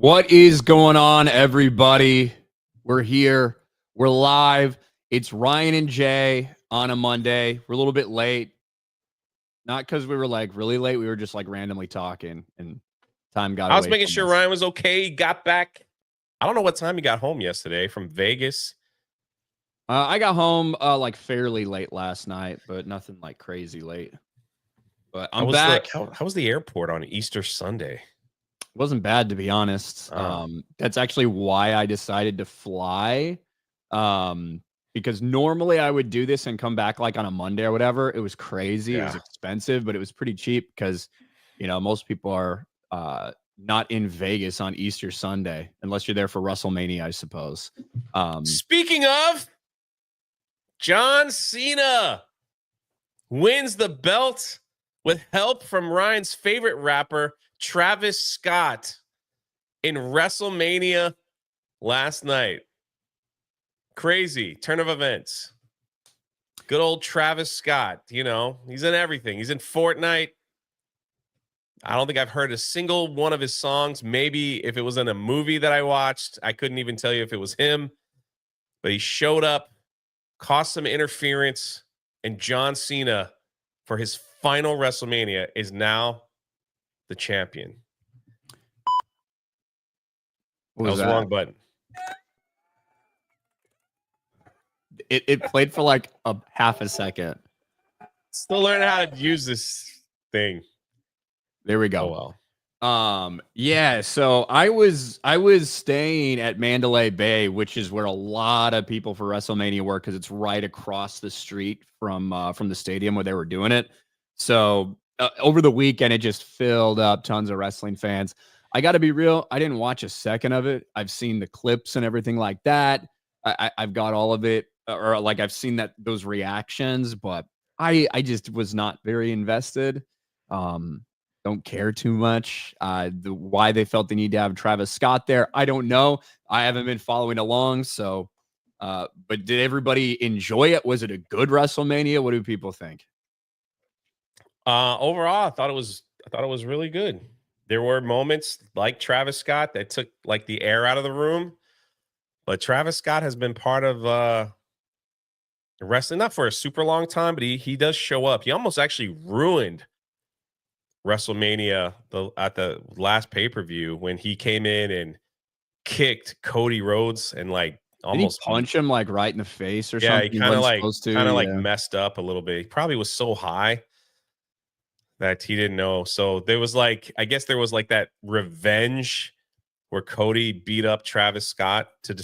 What is going on, everybody? We're here. We're live. It's Ryan and Jay on a Monday. We're a little bit late. Not because we were like really late. We were just like randomly talking and time got away. I was making sure Ryan was okay. He got back. I don't know what time he got home yesterday from Vegas. I got home like fairly late last night, but nothing like crazy late. But I'm back. How was the airport on Easter Sunday? It wasn't bad, to be honest. That's actually why I decided to fly. Because normally I would do this and come back like on a Monday or whatever. It was crazy. Yeah. It was expensive, but it was pretty cheap because, you know, most people are not in Vegas on Easter Sunday unless you're there for WrestleMania, I suppose. Speaking of, John Cena wins the belt with help from Ryan's favorite rapper, Travis Scott, in WrestleMania last night. Crazy turn of events. Good old Travis Scott. You know, he's in everything. He's in Fortnite. I don't think I've heard a single one of his songs. Maybe if it was in a movie that I watched, I couldn't even tell you if it was him. But he showed up, caused some interference, and John Cena, for his final WrestleMania, is now the champion. That was the wrong button. It played for like a half a second. Still learning how to use this thing. There we go. Oh, well. Yeah, so I was staying at Mandalay Bay, which is where a lot of people for WrestleMania were, because it's right across the street from the stadium where they were doing it. So over the weekend, it just filled up, tons of wrestling fans. I got to be real, I didn't watch a second of it. I've seen the clips and everything like that. I've got all of it, or like I've seen those reactions, but I just was not very invested. Don't care too much. Why they felt the need to have Travis Scott there, I don't know. I haven't been following along, so but did everybody enjoy it? Was it a good WrestleMania? What do people think? Overall, I thought it was really good. There were moments like Travis Scott that took like the air out of the room, but Travis Scott has been part of wrestling not for a super long time, but he does show up. He almost actually ruined WrestleMania at the last pay-per-view when he came in and kicked Cody Rhodes and like almost punch him like right in the face or something. He kind of like messed up a little bit. He probably was so high that he didn't know. So there was like, I guess there was like that revenge where Cody beat up Travis Scott to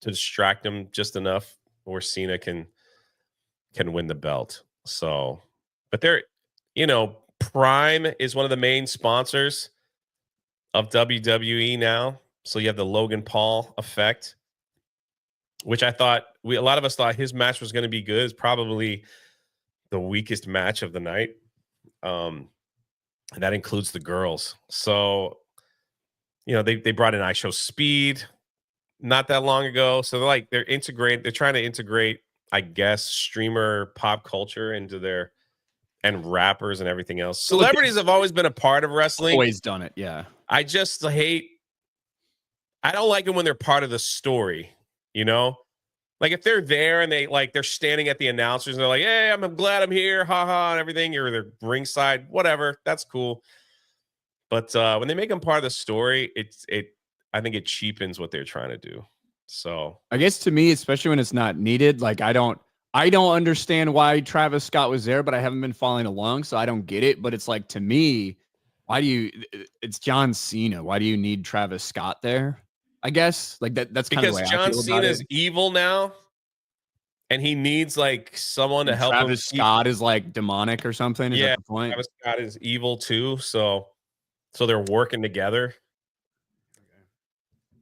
distract him just enough where Cena can win the belt. So, but they're, you know, Prime is one of the main sponsors of WWE now. So you have the Logan Paul effect, which I thought a lot of us thought his match was going to be good. It's probably the weakest match of the night. And that includes the girls. So, you know, they brought in IShowSpeed not that long ago. So they're trying to integrate, I guess, streamer pop culture into their, and rappers and everything else. Celebrities have always been a part of wrestling. Always done it, yeah. I don't like it when they're part of the story, you know? Like if they're there and they're standing at the announcers and they're like, hey, I'm glad I'm here, haha, and everything, or they're ringside, whatever, that's cool. But when they make them part of the story, I think it cheapens what they're trying to do. So I guess to me, especially when it's not needed, like I don't understand why Travis Scott was there, but I haven't been following along, so I don't get it. But it's like, to me, it's John Cena. Why do you need Travis Scott there? I guess like that's kind of the way John Cena is evil now, and he needs like someone to help him. Travis Scott is like demonic or something. Is that the point? Travis Scott is evil too, so they're working together.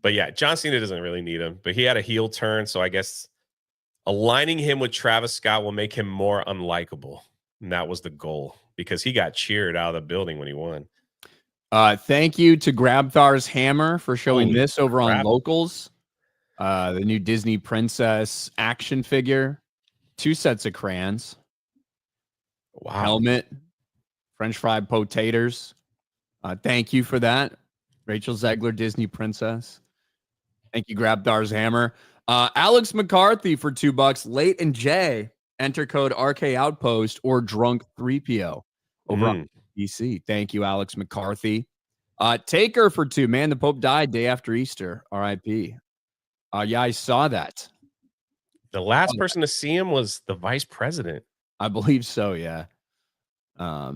But yeah, John Cena doesn't really need him, but he had a heel turn, so I guess aligning him with Travis Scott will make him more unlikable. And that was the goal, because he got cheered out of the building when he won. Thank you to Grabthar's Hammer for showing this over on Locals. The new Disney Princess action figure, 2 sets of crayons, helmet, French fried potatoes. Thank you for that. Rachel Zegler, Disney princess. Thank you, Grabdar's Hammer. Alex McCarthy for $2. Late and Jay, enter code RK Outpost or Drunk 3PO over on PC. Thank you, Alex McCarthy. Taker for $2. Man, the Pope died day after Easter. RIP. Yeah, I saw that. The last person to see him was the vice president. I believe so, yeah. I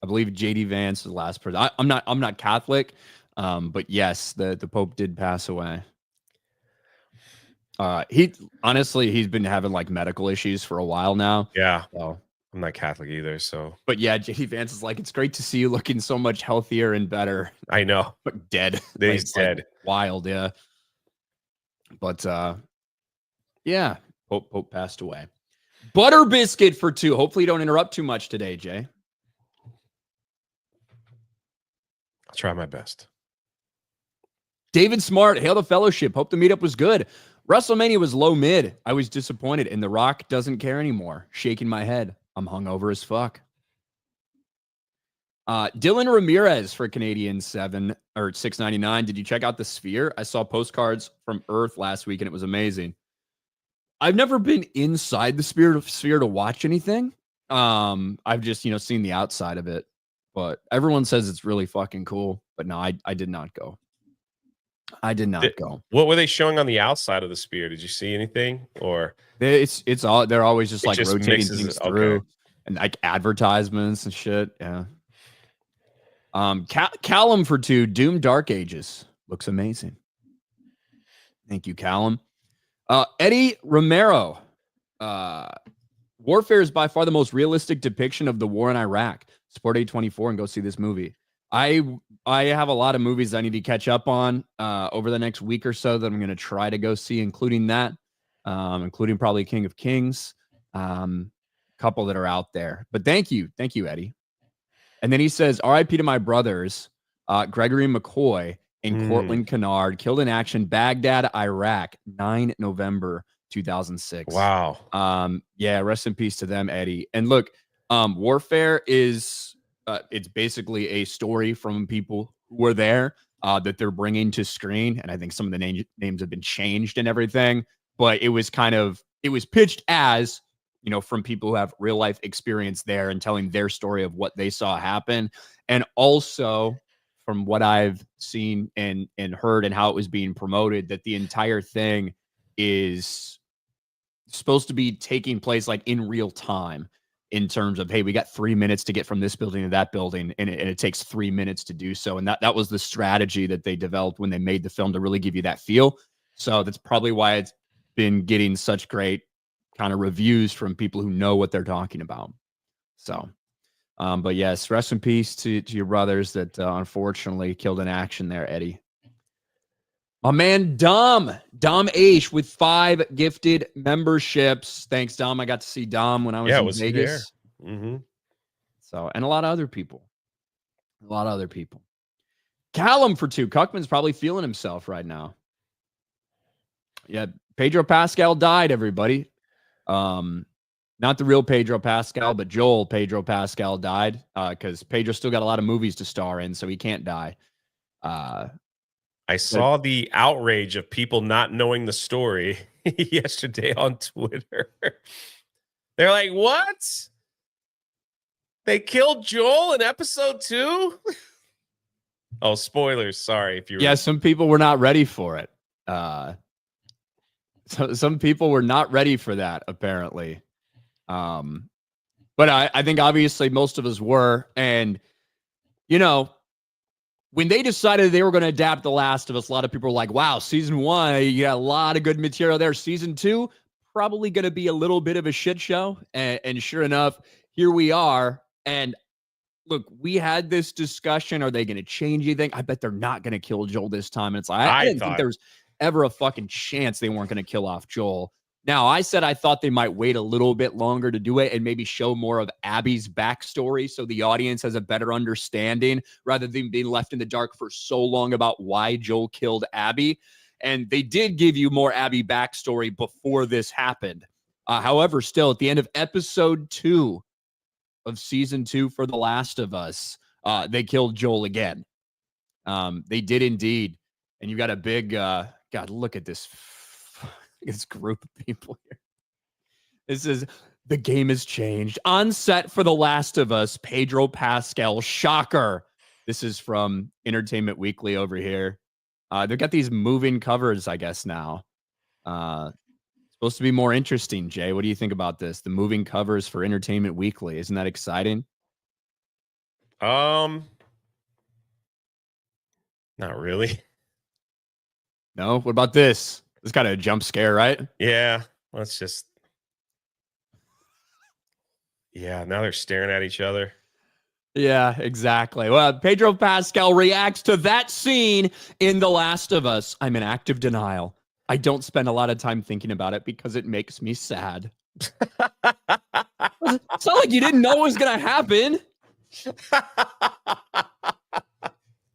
believe JD Vance is the last person. I'm not Catholic, but yes, the Pope did pass away. He's been having like medical issues for a while now. Yeah. So. I'm not Catholic either, so. But yeah, JD Vance is like, it's great to see you looking so much healthier and better. I know. But dead. He's dead. Like wild, yeah. But yeah, Pope passed away. Butter biscuit for $2. Hopefully you don't interrupt too much today, Jay. I'll try my best. David Smart, hail the fellowship. Hope the meetup was good. WrestleMania was low mid. I was disappointed, and The Rock doesn't care anymore. Shaking my head. I'm hungover as fuck. Dylan Ramirez for Canadian $6.99. Did you check out the Sphere? I saw postcards from Earth last week, and it was amazing. I've never been inside the Sphere to watch anything. I've just seen the outside of it, but everyone says it's really fucking cool. But no, I did not go. I did not go. What were they showing on the outside of the Sphere? Did you see anything? Or it's all, they're always just like just rotating things through and like advertisements and shit. Yeah. Callum for $2. Doom Dark Ages looks amazing. Thank you, Callum. Eddie Romero. Warfare is by far the most realistic depiction of the war in Iraq. Support A24 and go see this movie. I have a lot of movies I need to catch up on over the next week or so that I'm going to try to go see, including that, including probably King of Kings, couple that are out there. But thank you, Eddie. And then he says, RIP to my brothers, Gregory McCoy and Cortland Kennard, killed in action, Baghdad, Iraq, 9 November 2006. Wow. Yeah, rest in peace to them, Eddie. And look, Warfare is... it's basically a story from people who were there that they're bringing to screen. And I think some of the names have been changed and everything, but it was pitched as, from people who have real life experience there and telling their story of what they saw happen. And also from what I've seen and heard and how it was being promoted, that the entire thing is supposed to be taking place like in real time. In terms of, hey, we got 3 minutes to get from this building to that building, and it takes 3 minutes to do so. And that was the strategy that they developed when they made the film to really give you that feel. So that's probably why it's been getting such great kind of reviews from people who know what they're talking about. So, but yes, rest in peace to your brothers that unfortunately killed in action there, Eddie. My man, Dom Aish with 5 gifted memberships. Thanks, Dom. I got to see Dom when I was in Vegas. So, and a lot of other people. Callum for 2. Cuckman's probably feeling himself right now. Yeah, Pedro Pascal died, everybody. Not the real Pedro Pascal, but Joel Pedro Pascal died because Pedro still got a lot of movies to star in, so he can't die. I saw the outrage of people not knowing the story yesterday on Twitter. They're like, what? They killed Joel in episode 2? Oh, spoilers. Sorry if you were... Yeah, some people were not ready for it. So some people were not ready for that, apparently. But I think obviously most of us were. And, when they decided they were going to adapt The Last of Us, a lot of people were like, wow, season 1, you got a lot of good material there. Season 2, probably going to be a little bit of a shit show. And sure enough, here we are. And look, we had this discussion. Are they going to change anything? I bet they're not going to kill Joel this time. And it's like, I didn't think there was ever a fucking chance they weren't going to kill off Joel. Now, I said I thought they might wait a little bit longer to do it and maybe show more of Abby's backstory so the audience has a better understanding rather than being left in the dark for so long about why Joel killed Abby. And they did give you more Abby backstory before this happened. However, still, at the end of episode 2 of season 2 for The Last of Us, they killed Joel again. They did indeed. And you got a big God, look at this group of people here. This is the game has changed. On set for The Last of Us, Pedro Pascal, shocker. This is from Entertainment Weekly over here. They've got these moving covers, I guess, now. Supposed to be more interesting, Jay. What do you think about this? The moving covers for Entertainment Weekly. Isn't that exciting? Not really. No? What about this? This kind of a jump scare, right? Yeah. Let's just. Yeah, now they're staring at each other. Yeah, exactly. Well, Pedro Pascal reacts to that scene in The Last of Us. I'm in active denial. I don't spend a lot of time thinking about it because it makes me sad. It's not like you didn't know it was going to happen.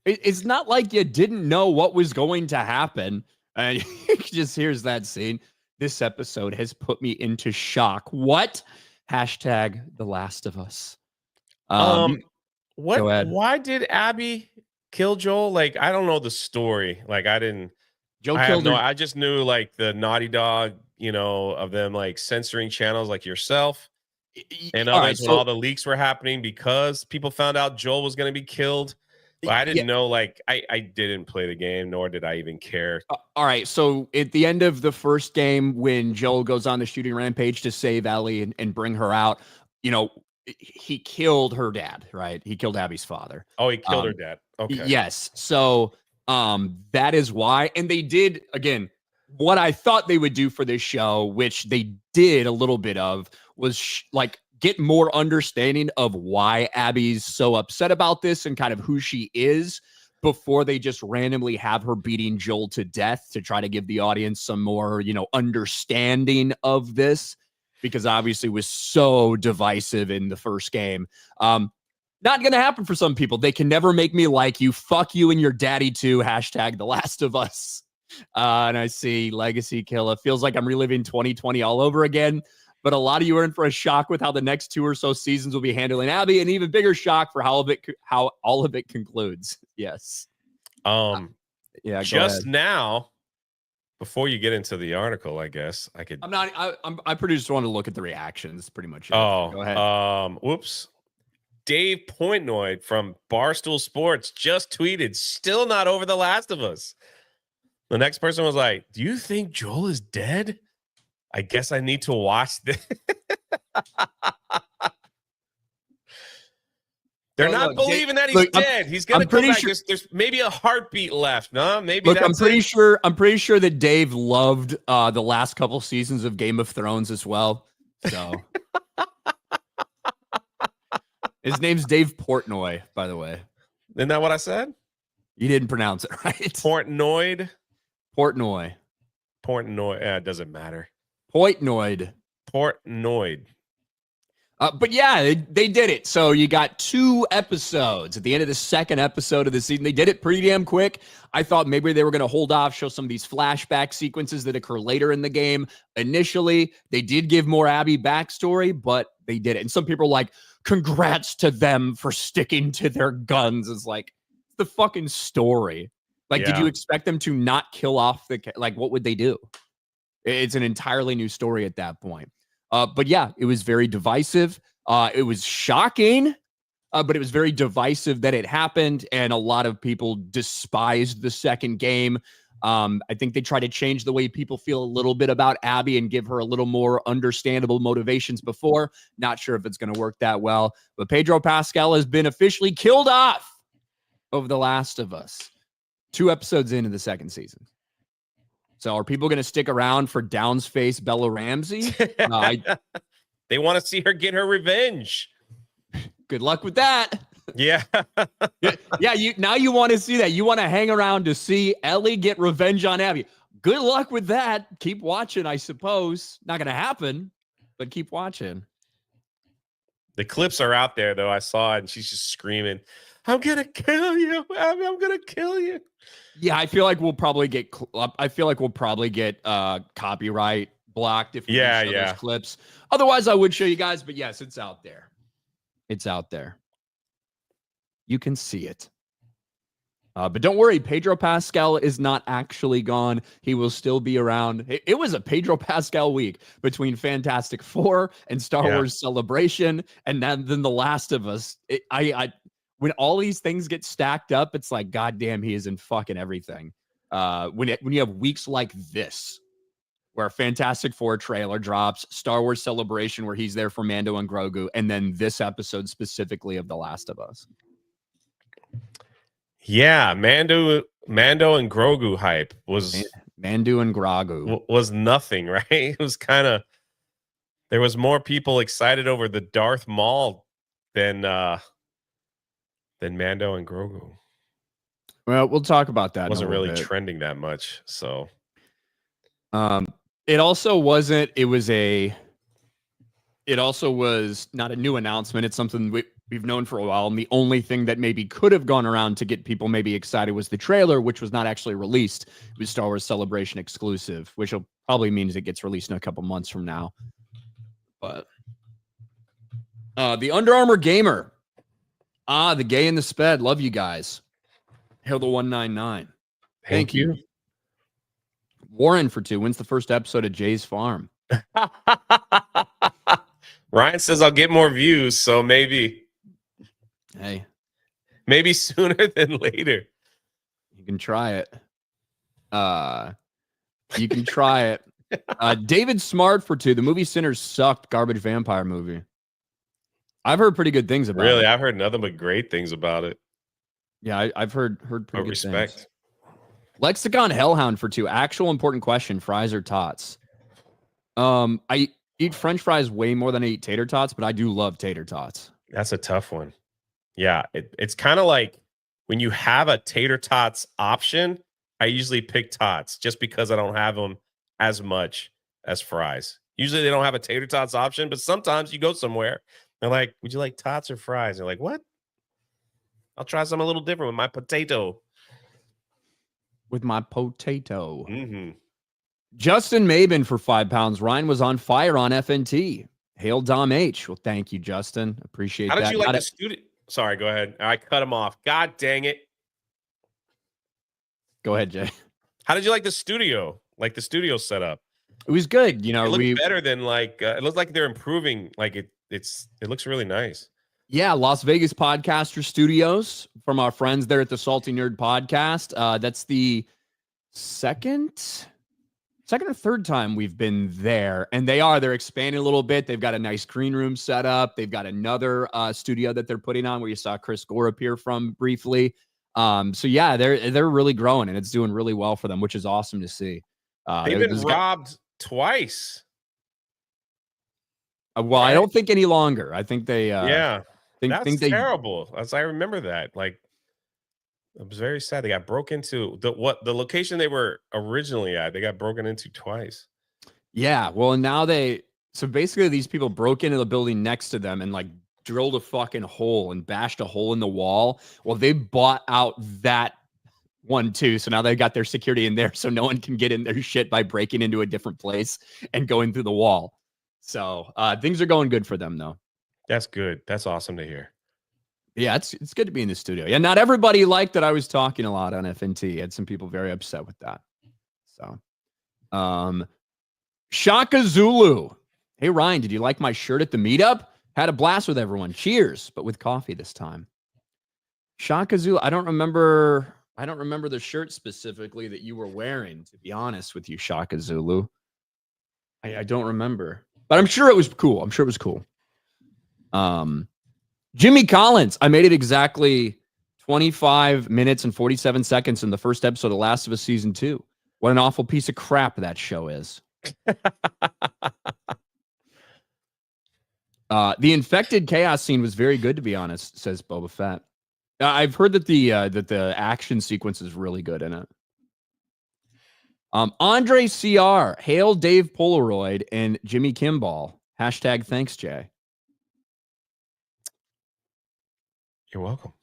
It's not like you didn't know what was going to happen. And just here's that scene. This episode has put me into shock. What? Hashtag The Last of Us. What? Why did Abby kill Joel? Like, I don't know the story. Like, I didn't. Joe killed her. I just knew like the Naughty Dog, of them like censoring channels like yourself and others when all the leaks were happening because people found out Joel was going to be killed. But I didn't know, like, I didn't play the game, nor did I even care. All right. So at the end of the first game, when Joel goes on the shooting rampage to save Ellie and bring her out, he killed her dad, right? He killed Abby's father. Oh, he killed her dad. Okay. Yes. So that is why. And they did, again, what I thought they would do for this show, which they did a little bit of, was get more understanding of why Abby's so upset about this and kind of who she is before they just randomly have her beating Joel to death to try to give the audience some more, understanding of this, because obviously it was so divisive in the first game. Not going to happen for some people. They can never make me like you. Fuck you and your daddy too. Hashtag The Last of Us. And I see Legacy Killer. Feels like I'm reliving 2020 all over again. But a lot of you are in for a shock with how the next 2 or so seasons will be handling Abby, and even bigger shock for how all of it concludes. Yes. Yeah. Just now, before you get into the article, I guess I could. I pretty just want to look at the reactions. Pretty much. Oh, go ahead. Whoops. Dave Pointnoy from Barstool Sports just tweeted, "Still not over The Last of Us." The next person was like, "Do you think Joel is dead? I guess I need to watch this." They're not believing that he's dead. He's gonna come back. There's maybe a heartbeat left. No, maybe. I'm pretty sure that Dave loved the last couple seasons of Game of Thrones as well. So his name's Dave Portnoy, by the way. Isn't that what I said? You didn't pronounce it right. Portnoy. Yeah, it doesn't matter. Portnoy. But yeah, they did it. So you got 2 episodes at the end of the second episode of the season. They did it pretty damn quick. I thought maybe they were going to hold off, show some of these flashback sequences that occur later in the game. Initially, they did give more Abby backstory, but they did it. And some people are like, congrats to them for sticking to their guns. It's like, the fucking story. Like, Did you expect them to not kill off what would they do? It's an entirely new story at that point. But yeah, it was very divisive. It was shocking, but it was very divisive that it happened. And a lot of people despised the second game. I think they try to change the way people feel a little bit about Abby and give her a little more understandable motivations before. Not sure if it's going to work that well. But Pedro Pascal has been officially killed off over The Last of Us. 2 episodes into the second season. So are people going to stick around for Downs face Bella Ramsey? They want to see her get her revenge. Good luck with that. Yeah. Yeah. You want to see that. You want to hang around to see Ellie get revenge on Abby. Good luck with that. Keep watching, I suppose. Not going to happen, but keep watching. The clips are out there, though. I saw it, and she's just screaming, "I'm going to kill you, Abby. I'm going to kill you." Yeah, I feel like we'll probably get copyright blocked if we show those clips. Otherwise, I would show you guys. But yes, it's out there. It's out there. You can see it. But don't worry, Pedro Pascal is not actually gone. He will still be around. It was a Pedro Pascal week between Fantastic Four and Star Wars Celebration, and then The Last of Us. When all these things get stacked up, it's like, goddamn, he is in fucking everything. When you have weeks like this, where Fantastic Four trailer drops, Star Wars Celebration, where he's there for Mando and Grogu, and then this episode specifically of The Last of Us. Yeah, Mando and Grogu hype was Mando and Grogu was nothing, right? It was kind of, there was more people excited over the Darth Maul than Mando and Grogu. Well, we'll talk about that. Wasn't really trending that much, so. It also wasn't. It also was not a new announcement. It's something we've known for a while. And the only thing that maybe could have gone around to get people maybe excited was the trailer, which was not actually released. It was Star Wars Celebration exclusive, which probably means it gets released in a couple months from now. But the Under Armour Gamer. The gay and the sped. Love you guys. Hail the 199. Thank you. Warren for 2 wins the first episode of Jay's Farm. Ryan says I'll get more views, so maybe. Hey. Maybe sooner than later. You can try it. You can try it. David Smart for 2. The movie Sinners sucked. Garbage vampire movie. I've heard pretty good things about it. Really? I've heard nothing but great things about it. Yeah, I've heard pretty good respect. Things. Lexicon Hellhound for 2. Actual important question: fries or tots? I eat French fries way more than I eat tater tots, but I do love tater tots. That's a tough one. Yeah, it's kind of like when you have a tater tots option, I usually pick tots just because I don't have them as much as fries. Usually they don't have a tater tots option, but sometimes you go somewhere, they're like, would you like tots or fries? They're like, what? I'll try something a little different with my potato. Mm-hmm. Justin Mabin for 5 pounds. Ryan was on fire on FNT. Hail Dom H. Well, thank you, Justin. Appreciate that. How did you like the studio? Sorry, go ahead. I cut him off. God dang it. Go ahead, Jay. How did you like the studio? Like the studio setup? It was good. You know, it looked better than like it looks like they're improving. Like it looks really nice. Yeah, Las Vegas Podcaster Studios from our friends there at the Salty Nerd Podcast. That's the second or third time we've been there, and they're expanding a little bit. They've got a nice green room set up. They've got another studio that they're putting on where you saw Chris Gore appear from briefly. So yeah, they're really growing, and it's doing really well for them, which is awesome to see. They've been robbed twice. Well, right? I don't think any longer. I think they that's terrible. As I remember that, like, it was very sad. They got broke into the location they were originally at. They got broken into twice. Yeah, well, and now so basically these people broke into the building next to them and like drilled a fucking hole and bashed a hole in the wall. Well, they bought out that one too, so now they got their security in there, so no one can get in their shit by breaking into a different place and going through the wall. So things are going good for them, though. That's good. That's awesome to hear. Yeah, it's good to be in the studio. Yeah, not everybody liked that I was talking a lot on FNT. I had some people very upset with that. So, Shaka Zulu. Hey, Ryan, did you like my shirt at the meetup? Had a blast with everyone. Cheers, but with coffee this time. Shaka Zulu. I don't remember the shirt specifically that you were wearing, to be honest with you, Shaka Zulu. I don't remember. But I'm sure it was cool. Jimmy Collins. I made it exactly 25 minutes and 47 seconds in the first episode of Last of Us Season 2. What an awful piece of crap that show is. The infected chaos scene was very good, to be honest, says Boba Fett. I've heard that the action sequence is really good in it. Andre CR, hail Dave Polaroid and Jimmy Kimball. Hashtag thanks, Jay. You're welcome.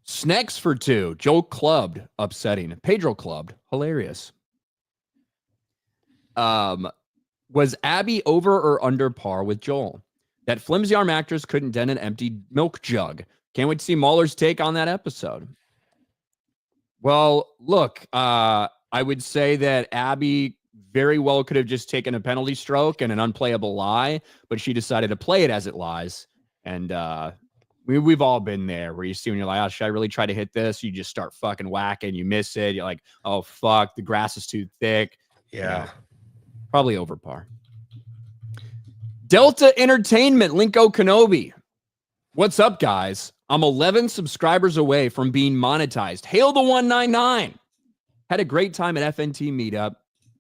Snacks for 2. Joe clubbed, upsetting. Pedro clubbed, hilarious. Was Abby over or under par with Joel? That flimsy arm actress couldn't dent an empty milk jug. Can't wait to see Mahler's take on that episode. Well, look, I would say that Abby very well could have just taken a penalty stroke and an unplayable lie, but she decided to play it as it lies. And we've all been there where you see when you're like, oh, should I really try to hit this? You just start fucking whacking, you miss it. You're like, oh, fuck, the grass is too thick. Yeah. You know, probably over par. Delta Entertainment, Linko Kenobi. What's up, guys? I'm 11 subscribers away from being monetized. Hail the 199. Had a great time at FNT Meetup.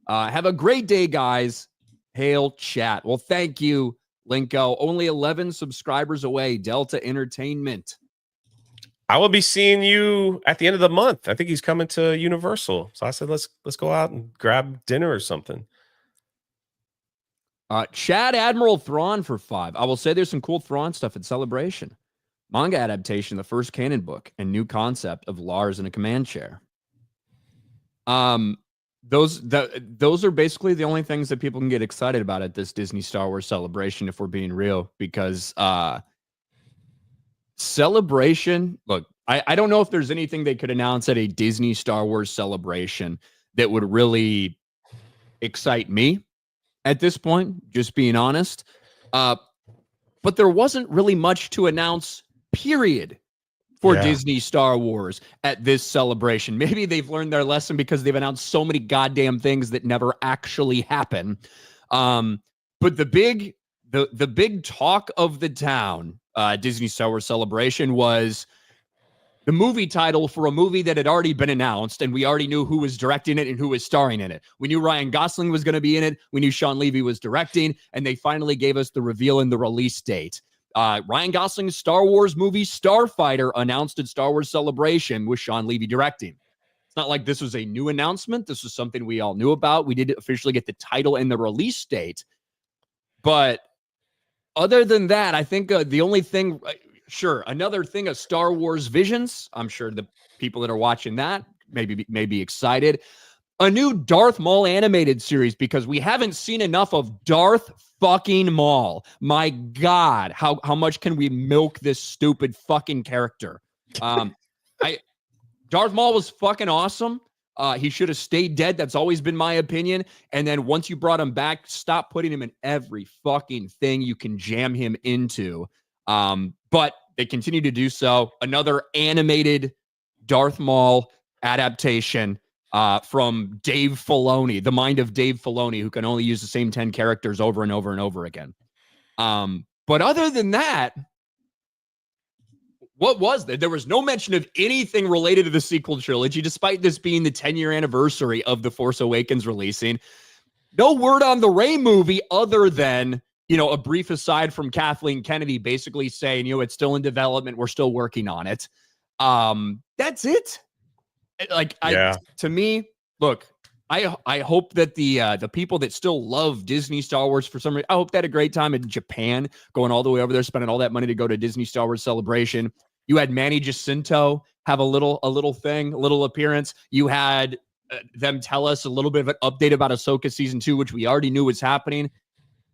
Have a great day, guys. Hail chat. Well, thank you, Linko. Only 11 subscribers away. Delta Entertainment. I will be seeing you at the end of the month. I think he's coming to Universal. So I said, let's go out and grab dinner or something. Chad Admiral Thrawn for 5. I will say there's some cool Thrawn stuff in Celebration. Manga adaptation, the first canon book, and new concept of Lars in a command chair. Those are basically the only things that people can get excited about at this Disney Star Wars Celebration, if we're being real, because Celebration, look, I don't know if there's anything they could announce at a Disney Star Wars Celebration that would really excite me at this point, just being honest. But there wasn't really much to announce, period, for Disney Star Wars at this celebration. Maybe they've learned their lesson because they've announced so many goddamn things that never actually happen. But the big talk of the town, Disney Star Wars Celebration, was the movie title for a movie that had already been announced, and we already knew who was directing it and who was starring in it. We knew Ryan Gosling was going to be in it. We knew Sean Levy was directing, and they finally gave us the reveal and the release date. Ryan Gosling's Star Wars movie Starfighter announced at Star Wars Celebration with Sean Levy directing. It's not like this was a new announcement. This was something we all knew about. We did officially get the title and the release date. But other than that, I think the only thing... Sure, another thing of Star Wars Visions. I'm sure the people that are watching that may be excited. A new Darth Maul animated series, because we haven't seen enough of Darth fucking Maul. My God, how much can we milk this stupid fucking character? Darth Maul was fucking awesome. He should have stayed dead. That's always been my opinion. And then once you brought him back, stop putting him in every fucking thing you can jam him into. But they continue to do so. Another animated Darth Maul adaptation from Dave Filoni, the mind of Dave Filoni, who can only use the same 10 characters over and over and over again. But other than that, what was there? There was no mention of anything related to the sequel trilogy, despite this being the 10-year anniversary of The Force Awakens releasing. No word on the Rey movie other than, a brief aside from Kathleen Kennedy basically saying, it's still in development. We're still working on it. That's it. To me, look, I hope that the people that still love Disney Star Wars for some reason, I hope they had a great time in Japan, going all the way over there, spending all that money to go to Disney Star Wars Celebration. You had Manny Jacinto have a little appearance. You had them tell us a little bit of an update about Ahsoka Season 2, which we already knew was happening.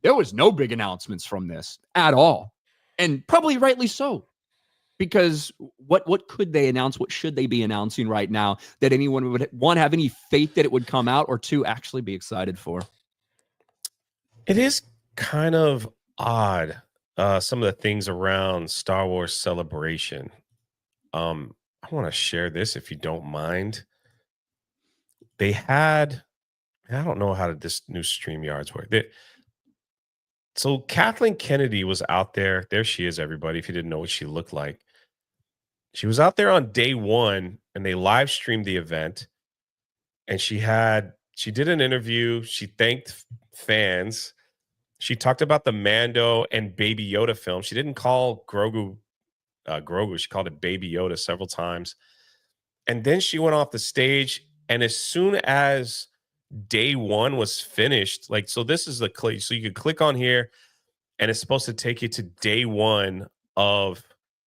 There was no big announcements from this at all. And probably rightly so. Because what could they announce? What should they be announcing right now that anyone would, one, have any faith that it would come out, or two, actually be excited for? It is kind of odd, some of the things around Star Wars Celebration. I want to share this if you don't mind. They had, I don't know how this new StreamYards work. So Kathleen Kennedy was out there. There she is, everybody, if you didn't know what she looked like. She was out there on day one, and they live streamed the event. And she did an interview. She thanked fans. She talked about the Mando and Baby Yoda film. She didn't call Grogu Grogu. She called it Baby Yoda several times. And then she went off the stage. And as soon as day one was finished, so this is the click. So you could click on here, and it's supposed to take you to day one of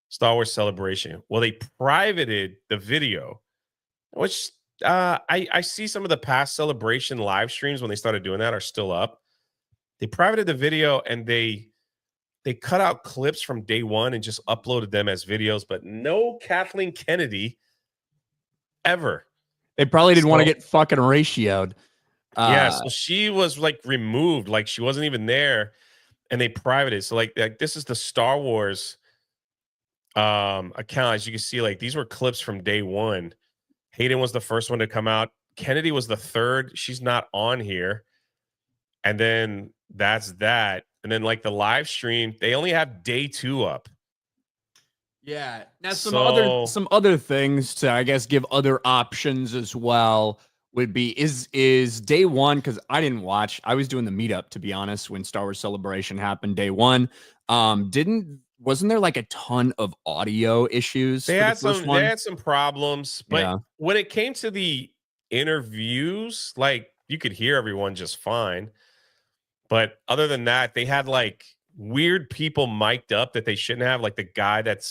Star Wars Celebration. Well, they privated the video, which I see some of the past Celebration live streams when they started doing that are still up. They privated the video, and they they cut out clips from day one and just uploaded them as videos, but no Kathleen Kennedy ever. They probably didn't want to get fucking ratioed. Yeah, so she was like removed, like she wasn't even there, and they privated. So like this is the Star Wars account. As you can see, like these were clips from day one. Hayden was the first one to come out. Kennedy was the third. She's not on here. And then that's that. And then like the live stream, they only have day 2 up. Yeah. Now some other things to, I guess, give other options as well would be is day one, because I didn't watch. I was doing the meetup, to be honest, when Star Wars Celebration happened day one. Wasn't there like a ton of audio issues? They had some problems, but yeah. When it came to the interviews, like you could hear everyone just fine. But other than that, they had like weird people mic'd up that they shouldn't have, like the guy that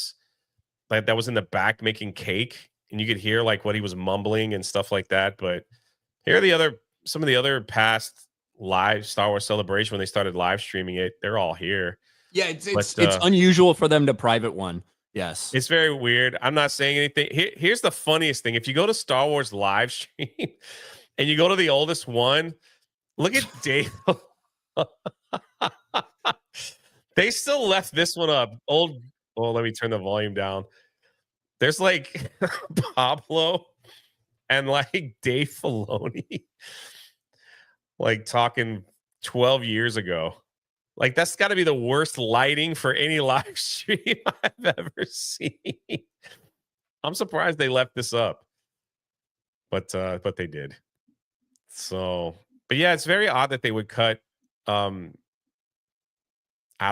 was in the back making cake, and you could hear like what he was mumbling and stuff like that. But here are some of the other past live Star Wars Celebration when they started live streaming it. They're all here. Yeah, it's unusual for them to private one. Yes. It's very weird. I'm not saying anything. Here's the funniest thing. If you go to Star Wars live stream and you go to the oldest one, look at Dave. They still left this one up. Let me turn the volume down. There's like Pablo and like Dave Filoni, like talking 12 years ago. Like that's got to be the worst lighting for any live stream I've ever seen. I'm surprised they left this up, but they did. So, but yeah, it's very odd that they would cut. I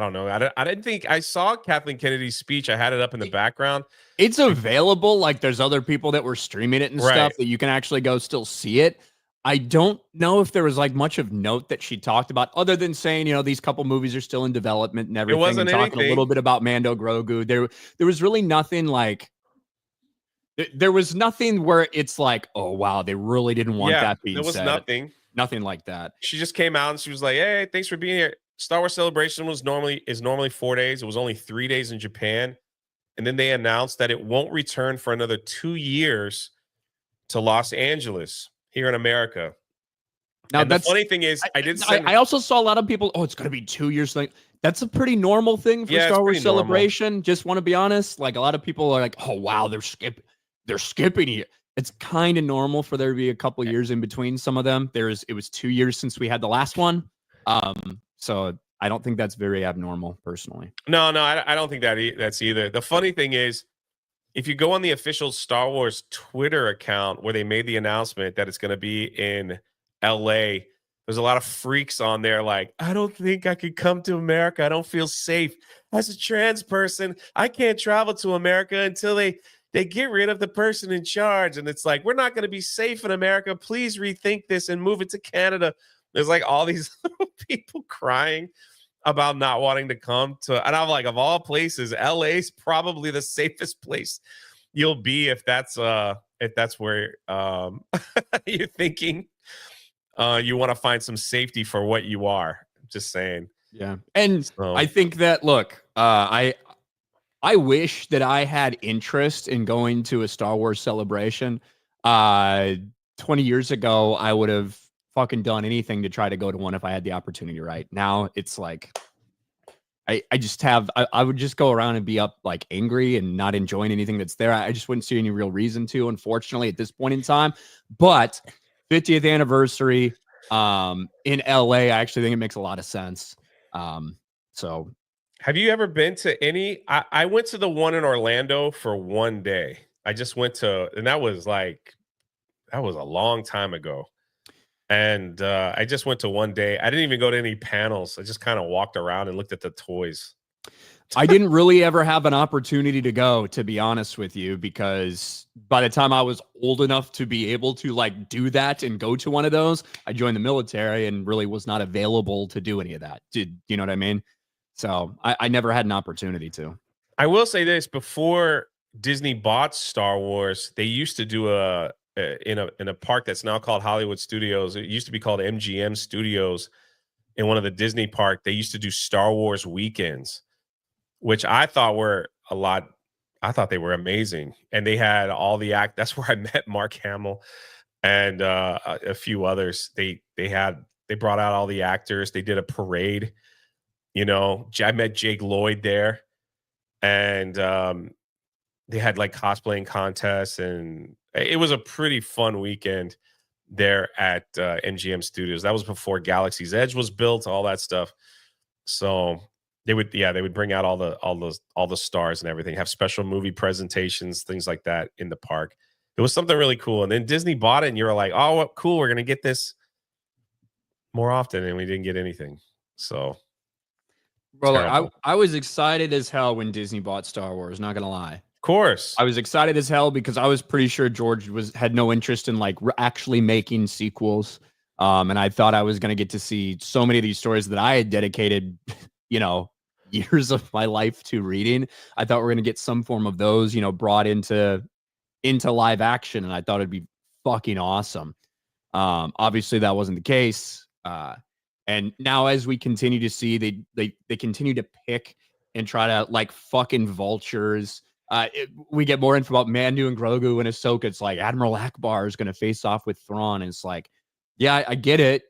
don't know. I didn't think I saw Kathleen Kennedy's speech. I had it up in the background. It's available. Like there's other people that were streaming it and stuff that you can actually go still see it. I don't know if there was like much of note that she talked about, other than saying, these couple movies are still in development and everything. It wasn't and talking anything. a little bit about Mando Grogu. There was really nothing like. There was nothing where it's like, oh wow, they really didn't want that being said. There was nothing like that. She just came out and she was like, "Hey, thanks for being here." Star Wars Celebration is normally 4 days. It was only 3 days in Japan, and then they announced that it won't return for another 2 years to Los Angeles here in America. Now, the funny thing is, I also saw a lot of people. Oh, it's going to be 2 years. Like that's a pretty normal thing for Star Wars Celebration. Normal. Just want to be honest. Like a lot of people are like, "Oh wow, they're skipping it." It's kind of normal for there to be a couple years in between some of them. It was 2 years since we had the last one. So I don't think that's very abnormal, personally. No, I don't think that's either. The funny thing is, if you go on the official Star Wars Twitter account where they made the announcement that it's going to be in LA, there's a lot of freaks on there like, "I don't think I could come to America. I don't feel safe. As a trans person, I can't travel to America until they get rid of the person in charge." And it's like, we're not going to be safe in America. Please rethink this and move it to Canada. There's like all these people crying about not wanting to come to, and I'm like, of all places, LA's probably the safest place you'll be if that's where you're thinking you want to find some safety for what you are. Just saying. Yeah. And I think that, look, I wish that I had interest in going to a Star Wars Celebration. 20 years ago, I would have fucking done anything to try to go to one if I had the opportunity. Right now, it's like I would just go around and be up like angry and not enjoying anything that's there. I just wouldn't see any real reason to, unfortunately, at this point in time. But 50th anniversary in LA, I actually think it makes a lot of sense. So have you ever been to any? I went to the one in Orlando for 1 day. I just went to, and that was a long time ago. And I just went to 1 day. I didn't even go to any panels. I just kind of walked around and looked at the toys. I didn't really ever have an opportunity to go, to be honest with you, because by the time I was old enough to be able to like do that and go to one of those, I joined the military and really was not available to do any of that. You know what I mean? So I never had an opportunity to. I will say this: before Disney bought Star Wars, they used to do in a park that's now called Hollywood Studios. It used to be called MGM Studios in one of the Disney park. They used to do Star Wars weekends. which I thought were a lot. I thought they were amazing, and they had all the act. That's where I met Mark Hamill and a few others. They brought out all the actors. They did a parade. I met Jake Lloyd there, and they had like cosplaying contests, and it was a pretty fun weekend there at MGM Studios. That was before Galaxy's Edge was built, all that stuff. So they would bring out all the stars and everything, have special movie presentations, things like that in the park. It was something really cool. And then Disney bought it, and you were like, oh, what cool, we're gonna get this more often, and we didn't get anything. So bro, like, I was excited as hell when Disney bought Star Wars, not gonna lie. Of course. I was excited as hell because I was pretty sure George had no interest in like actually making sequels. And I thought I was going to get to see so many of these stories that I had dedicated, years of my life to reading. I thought we were going to get some form of those, brought into live action. And I thought it'd be fucking awesome. Obviously that wasn't the case. And now as we continue to see, they continue to pick and try to like fucking vultures. We get more info about Mandu and Grogu and Ahsoka. It's like Admiral Akbar is going to face off with Thrawn. And it's like, yeah, I get it.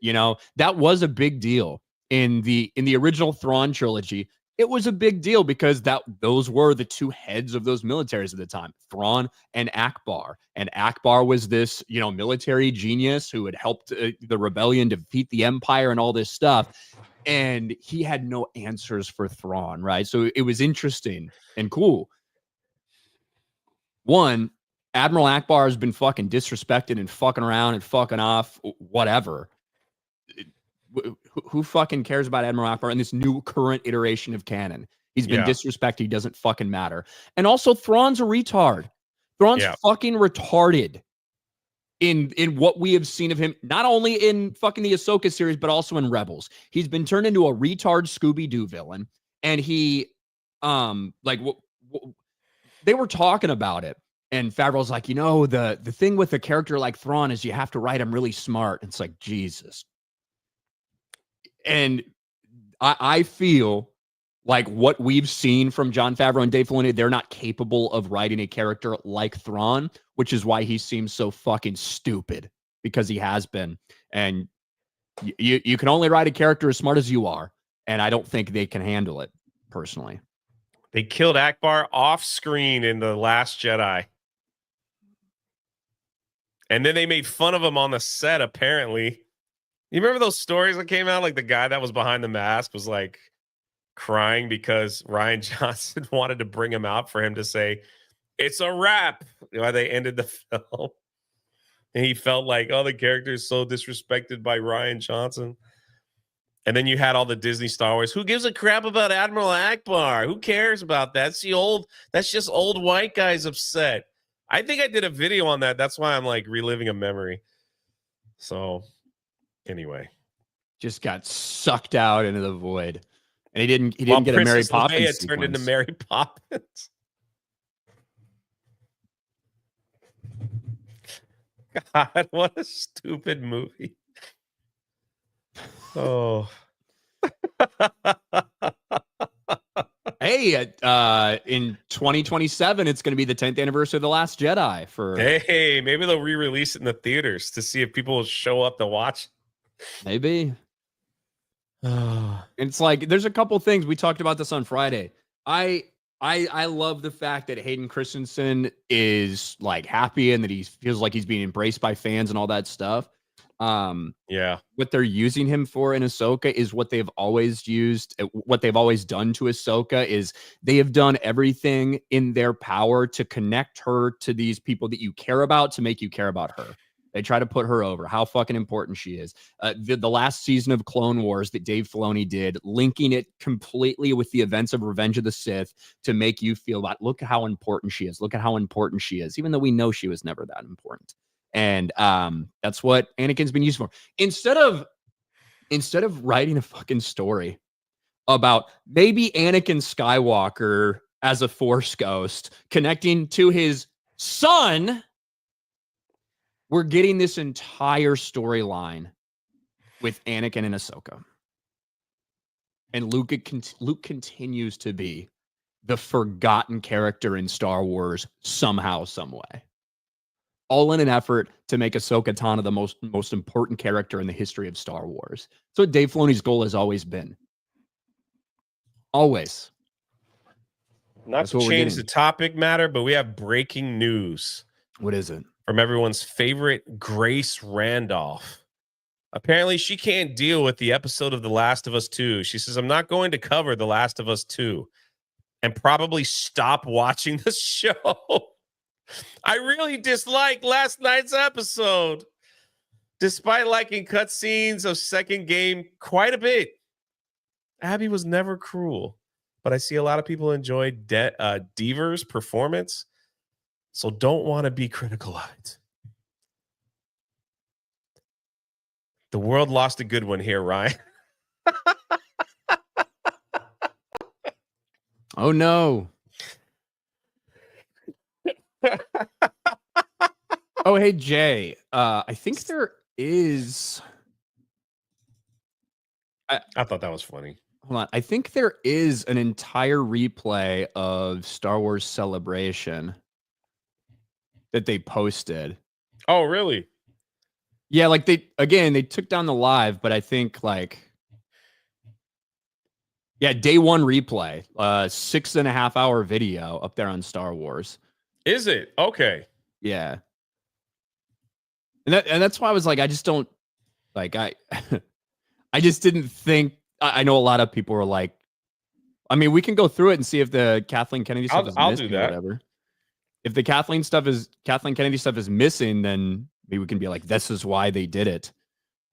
That was a big deal in the original Thrawn trilogy. It was a big deal because those were the two heads of those militaries at the time, Thrawn and Akbar. And Akbar was this, military genius who had helped the rebellion defeat the Empire and all this stuff. And he had no answers for Thrawn, right? So it was interesting and cool. One, Admiral Akbar has been fucking disrespected and fucking around and fucking off, whatever. Who fucking cares about Admiral Akbar in this new current iteration of canon? He's been disrespected. He doesn't fucking matter. And also, Thrawn's a retard. Thrawn's fucking retarded in what we have seen of him, not only in fucking the Ahsoka series, but also in Rebels. He's been turned into a retard Scooby-Doo villain. And he, they were talking about it. And Favreau's like, the thing with a character like Thrawn is you have to write him really smart. And it's like, Jesus. And I feel like what we've seen from Jon Favreau and Dave Filoni, they're not capable of writing a character like Thrawn, which is why he seems so fucking stupid, because he has been. And you can only write a character as smart as you are. And I don't think they can handle it, personally. They killed Akbar off screen in The Last Jedi. And then they made fun of him on the set, apparently. You remember those stories that came out? Like the guy that was behind the mask was like crying because Rian Johnson wanted to bring him out for him to say, it's a wrap. Why they ended the film. And he felt like, the character is so disrespected by Rian Johnson. And then you had all the Disney Star Wars. Who gives a crap about Admiral Akbar? Who cares about that? That's just old white guys upset. I think I did a video on that. That's why I'm like reliving a memory. So anyway, just got sucked out into the void, and he didn't get Princess a Mary Poppins Leia sequence. Turned into Mary Poppins. God, what a stupid movie. Oh. Hey, in 2027, it's going to be the 10th anniversary of The Last Jedi. Hey, maybe they'll re-release it in the theaters to see if people will show up to watch. Maybe. It's like there's a couple things. We talked about this on Friday. I love the fact that Hayden Christensen is like happy and that he feels like he's being embraced by fans and all that stuff. What they're using him for in Ahsoka is what they've always used. What they've always done to Ahsoka is they have done everything in their power to connect her to these people that you care about, to make you care about her. They try to put her over, how fucking important she is. The last season of Clone Wars that Dave Filoni did, linking it completely with the events of Revenge of the Sith to make you feel like, look at how important she is. Look at how important she is, even though we know she was never that important. And that's what Anakin's been used for. Instead of writing a fucking story about maybe Anakin Skywalker as a Force ghost connecting to his son, we're getting this entire storyline with Anakin and Ahsoka. And Luke continues to be the forgotten character in Star Wars somehow, some way. All in an effort to make Ahsoka Tano the most important character in the history of Star Wars. So Dave Filoni's goal has always been. Always. Not to change the topic matter, but we have breaking news. What is it? From everyone's favorite Grace Randolph. Apparently, she can't deal with the episode of The Last of Us 2. She says, I'm not going to cover The Last of Us 2 and probably stop watching the show. I really disliked last night's episode, despite liking cutscenes of second game quite a bit. Abby was never cruel, but I see a lot of people enjoyed Deaver's performance, so don't want to be critical of it. The world lost a good one here, Ryan. Oh, no. Oh, hey, Jay. I think there is... I thought that was funny. Hold on. I think there is an entire replay of Star Wars Celebration that they posted. Oh, really? Yeah, like they took down the live, but I think day one replay, 6.5 hour video up there on Star Wars. Is it? Okay. Yeah. And that's why I was like, I just don't I just didn't think. I know a lot of people were like, I mean, we can go through it and see if the Kathleen Kennedy stuff is missing or whatever. If the Kathleen Kennedy stuff is missing, then maybe we can be like, this is why they did it.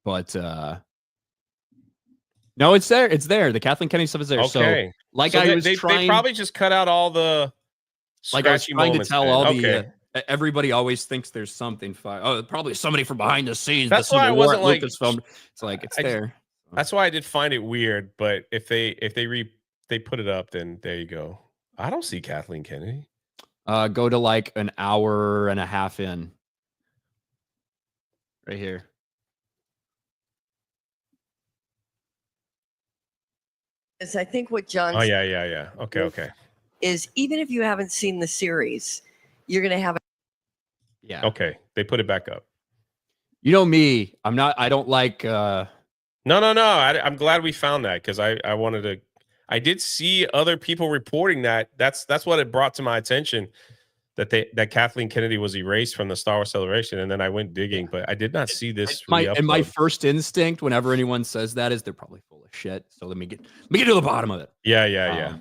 But no, it's there. It's there. The Kathleen Kennedy stuff is there. Okay. So they probably just cut out all the like I was trying to tell all the everybody always thinks there's something. Probably somebody from behind the scenes. That's why I wasn't like Lucasfilm. It's like it's there. That's why I did find it weird. But if they put it up, then there you go. I don't see Kathleen Kennedy. Go to like an hour and a half in. Right here. Is I think what John. Oh yeah. Okay. Is even if you haven't seen the series, you're gonna have. Yeah. Okay. They put it back up. You know me. I don't like. No. I'm glad we found that because I wanted to. I did see other people reporting that. That's what it brought to my attention that Kathleen Kennedy was erased from the Star Wars Celebration, and then I went digging, but I did not see this. My first instinct whenever anyone says that is they're probably full of shit. So let me get to the bottom of it. Yeah.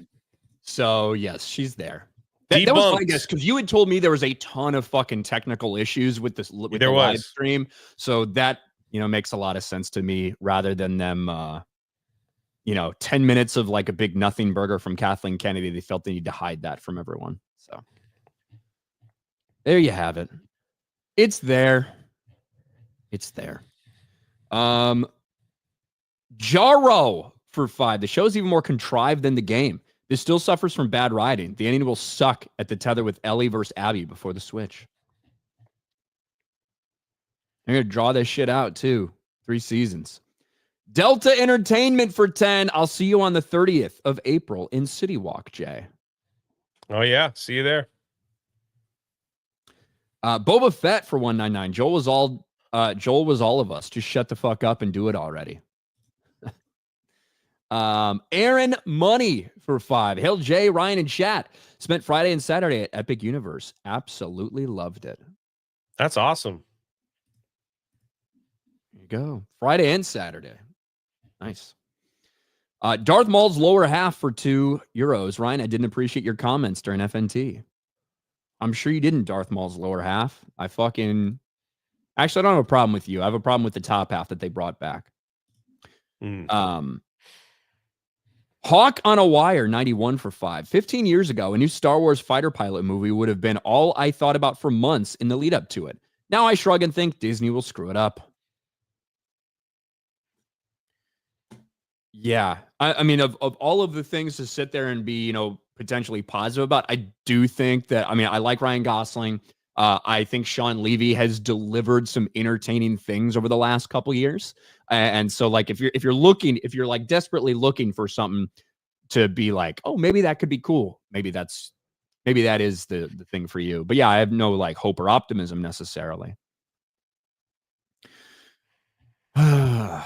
So yes, she's there. That was my guess because you had told me there was a ton of fucking technical issues with the live stream. So that makes a lot of sense to me rather than them 10 minutes of like a big nothing burger from Kathleen Kennedy. They felt they need to hide that from everyone. So there you have it. It's there. Jarro for 5. The show's even more contrived than the game. This still suffers from bad writing. The ending will suck at the tether with Ellie versus Abby before the switch. They're going to draw this shit out too. 3 seasons. Delta Entertainment for 10. I'll see you on the 30th of April in City Walk, Jay. Oh, yeah. See you there. Boba Fett for 199. Joel was all of us. Just shut the fuck up and do it already. Aaron Money for 5. Hail Jay, Ryan, and chat. Spent Friday and Saturday at Epic Universe. Absolutely loved it. That's awesome. There you go. Friday and Saturday. Nice. Darth Maul's lower half for €2. Ryan, I didn't appreciate your comments during FNT. I'm sure you didn't, Darth Maul's lower half. Actually, I don't have a problem with you. I have a problem with the top half that they brought back. Hawk on a Wire, 91 for 5. 15 years ago, a new Star Wars fighter pilot movie would have been all I thought about for months in the lead up to it. Now I shrug and think Disney will screw it up. Yeah. I mean, of all of the things to sit there and be, potentially positive about, I do think that, I like Ryan Gosling. I think Sean Levy has delivered some entertaining things over the last couple years. And so like, if you're like desperately looking for something to be like, oh, maybe that could be cool. Maybe that is the thing for you. But yeah, I have no like hope or optimism necessarily. All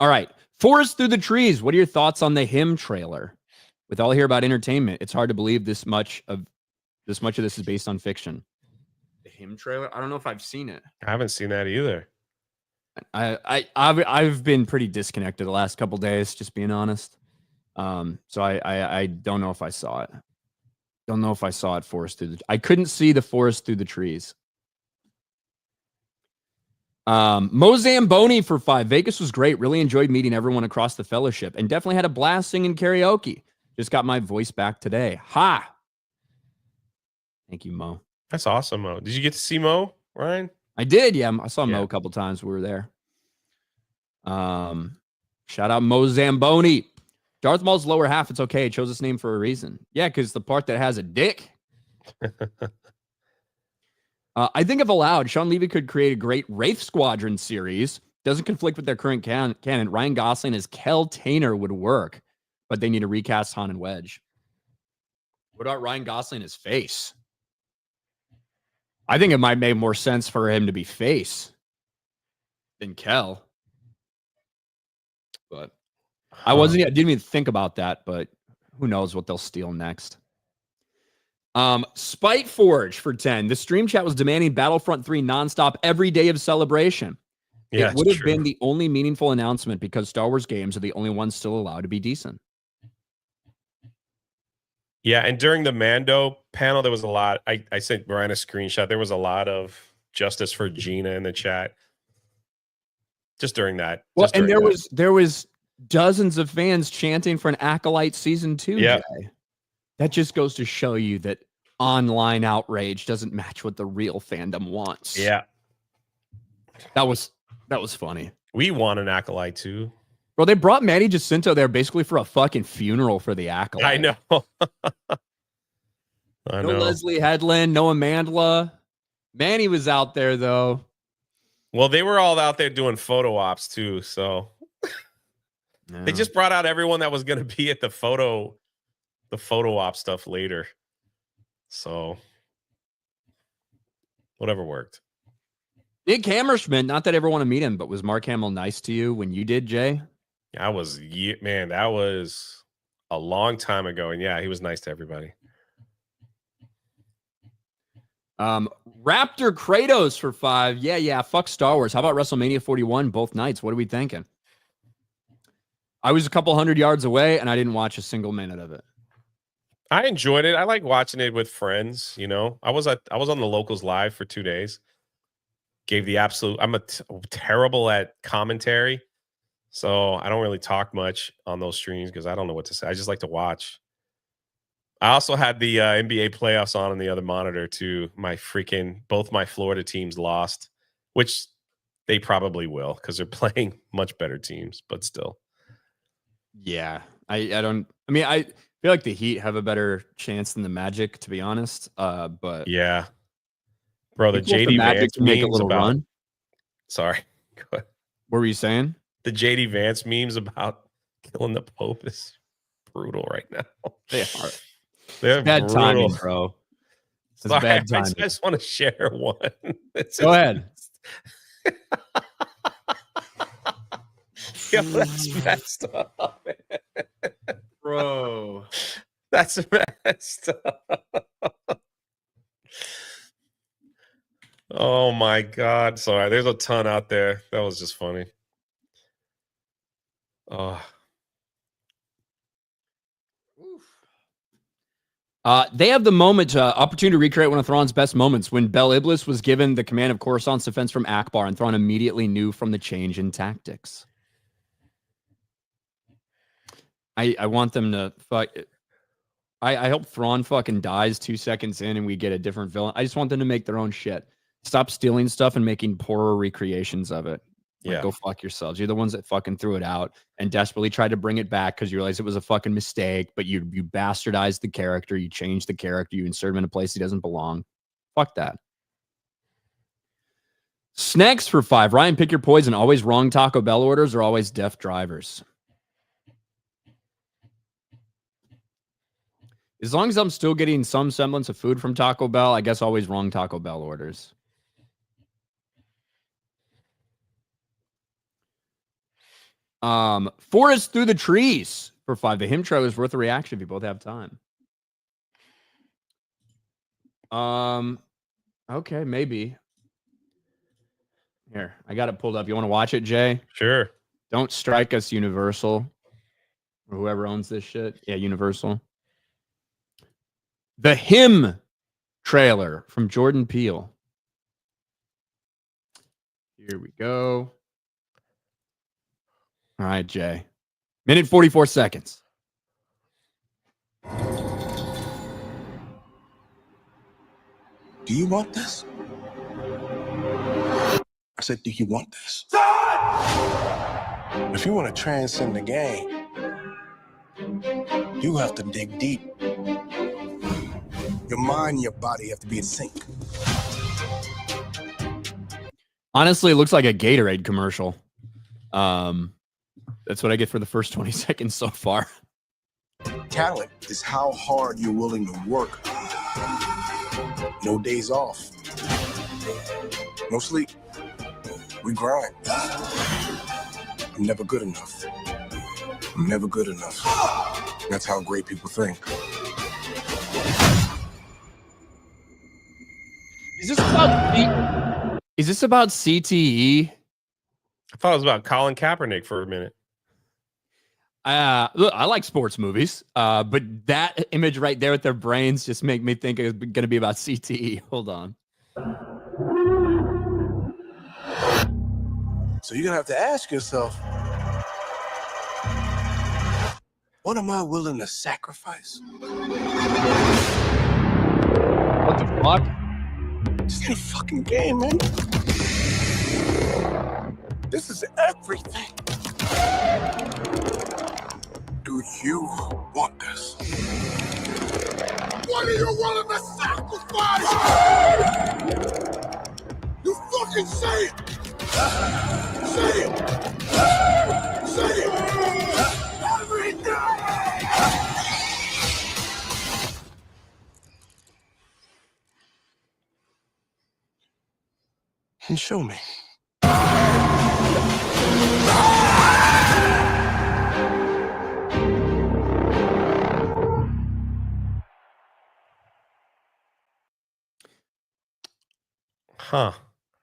right. Forest Through the Trees. What are your thoughts on the Him trailer? With all here about entertainment, it's hard to believe this much of this is based on fiction. The Him trailer? I don't know if I've seen it. I haven't seen that either. I've been pretty disconnected the last couple days, just being honest. So I don't know if I saw it. Don't know if I saw it. I couldn't see the Forest Through the Trees. Mo Zamboni for 5. Vegas was great. Really enjoyed meeting everyone across the fellowship and definitely had a blast singing karaoke. Just got my voice back today. Ha! Thank you, Mo. That's awesome, Mo. Did you get to see Mo, Ryan? I did. Yeah, I saw Mo a couple times. We were there. Shout out Mo Zamboni. Darth Maul's lower half. It's okay. It chose its name for a reason. Yeah, because the part that has a dick. I think if allowed, Sean Levy could create a great Wraith Squadron series. Doesn't conflict with their current canon. Ryan Gosling as Kel Tainer would work, but they need to recast Han and Wedge. What about Ryan Gosling as Face? I think it might make more sense for him to be Face than Kel. But I didn't even think about that, but who knows what they'll steal next. Spite Forge for 10. The stream chat was demanding Battlefront 3 nonstop every day of celebration. Yeah, it would have been the only meaningful announcement because Star Wars games are the only ones still allowed to be decent. Yeah, and during the Mando panel, there was a lot. I sent Brian a screenshot. There was a lot of justice for Gina in the chat. Just during that. Well, and there was dozens of fans chanting for an Acolyte season 2. Yeah. Jay. That just goes to show you that online outrage doesn't match what the real fandom wants. Yeah. That was funny. We want an Acolyte too. Bro, they brought Manny Jacinto there basically for a fucking funeral for the Acolyte. I know. I know. No Leslie Headland, no Amandla. Manny was out there though. Well, they were all out there doing photo ops too, so they just brought out everyone that was going to be at the photo op stuff later. So whatever worked. Big Hammerschmidt, not that I ever want to meet him, but was Mark Hamill nice to you when you did, Jay? That was a long time ago. And yeah, he was nice to everybody. Raptor Kratos for 5. Yeah. Fuck Star Wars. How about WrestleMania 41 both nights? What are we thinking? I was a couple hundred yards away and I didn't watch a single minute of it. I enjoyed it. I like watching it with friends. You know, I was on the Locals Live for 2 days. Gave the absolute. I'm terrible at commentary, so I don't really talk much on those streams because I don't know what to say. I just like to watch. I also had the NBA playoffs on the other monitor too. Both my Florida teams lost, which they probably will because they're playing much better teams, but still. Yeah, I feel like the Heat have a better chance than the Magic, to be honest. But yeah, bro, the JD Vance make a little run. Sorry, go ahead. What were you saying? The JD Vance memes about killing the Pope is brutal right now. They are. They're bad brutal. timing, bro. It's Sorry, bad timing. I just want to share one. Go ahead. Yo, that's messed up, man. Bro. That's messed up. Oh my God. Sorry. There's a ton out there. That was just funny. Oh. They have the moment, opportunity to recreate one of Thrawn's best moments when Bel Iblis was given the command of Coruscant's defense from Akbar, and Thrawn immediately knew from the change in tactics. I want them to fuck. I hope Thrawn fucking dies 2 seconds in and we get a different villain. I just want them to make their own shit. Stop stealing stuff and making poorer recreations of it. Like, go fuck yourselves. You're the ones that fucking threw it out and desperately tried to bring it back because you realized it was a fucking mistake, but you bastardized the character. You changed the character. You insert him in a place he doesn't belong. Fuck that. Snacks for 5. Ryan, pick your poison. Always wrong Taco Bell orders or always deaf drivers? As long as I'm still getting some semblance of food from Taco Bell, I guess always wrong Taco Bell orders. Forest Through the Trees for 5. The intro is worth a reaction if you both have time. Okay, maybe. Here, I got it pulled up. You want to watch it, Jay? Sure. Don't strike us, Universal. Or whoever owns this shit. Yeah, Universal. The Him trailer from Jordan Peele. Here we go. All right, Jay. Minute 44 seconds. Do you want this? I said, do you want this? If you want to transcend the game, you have to dig deep. Your mind and your body have to be in sync. Honestly, it looks like a Gatorade commercial. That's what I get for the first 20 seconds so far. Talent is how hard you're willing to work. No days off. No sleep. We grind. I'm never good enough. I'm never good enough. That's how great people think. Is this about CTE? I thought it was about Colin Kaepernick for a minute. Look, I like sports movies, but that image right there with their brains just make me think it's going to be about CTE. Hold on. So you're going to have to ask yourself, what am I willing to sacrifice? What the fuck? This ain't a fucking game, man. This is everything. Do you want this? What are you willing to sacrifice? You fucking say it! Say it! Say it! Everything! And show me. Huh.